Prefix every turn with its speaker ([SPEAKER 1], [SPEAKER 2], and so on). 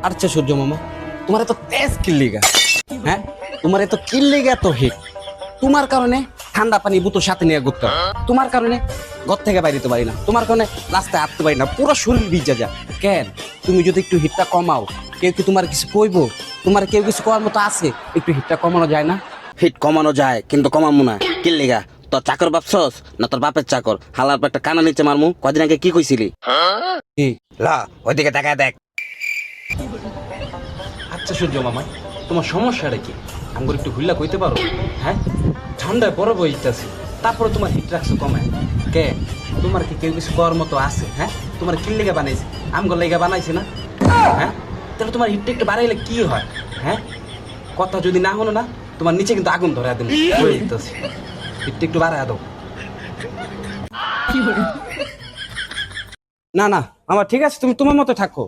[SPEAKER 1] আচ্ছা সূর্য মামা, তোমার এত তেজ কিল্লিগা? হ্যাঁ, তোমার এত কিল্লিগা তো হিট। তোমার কারণে ঠান্ডা পানি বুতো সাথে নিয়ে ঘুরতে হয়। তোমার কারণে ঘর থেকে বাইরেতে পারি না। তোমার কারণে রাস্তায় হাঁটতে পারি না, পুরো শরীর ভিজা যা। কেন? তুমি যদি একটু হিটটা কমাও, কেউ কি তোমার কিছু কইবো? তোমার কেউ কিছু করার মতো আছে? একটু হিটটা কমানো যায় না? হিট কমানো যায়, কিন্তু কমামু না। কিল্লিগা? তোর চাকর ভাবছস না তোর বাপের চাকর? হালার পর একটা কানা নিচে মারমু। কদিন আগে কি কইছিলি? কি ল ওইদিকে তাকায় দেখ। আচ্ছা সূর্য মামা, তোমার সমস্যাটা কি আমগর একটু হুল্লা কইতে পারো? হ্যাঁ, ঠান্ডায় বরফ হইতাছে, তারপরে তোমার হিট রাখছো কমায়। কে? তোমার কি কেউ কিছু করার মতো আছে? হ্যাঁ, তোমার কি লেগে বানাইছে? আমগর লেগে বানাইছে না? হ্যাঁ, তাহলে তোমার হিটটা একটু বাড়াইলে কি হয়? হ্যাঁ, কথা যদি না হলো না, তোমার নিচে কিন্তু আগুন ধরে একদম হয়ে যেতেছে। হিটটা একটু বাড়ায় দাও। না না, আমার ঠিক আছে, তুমি তোমার মতো থাকো।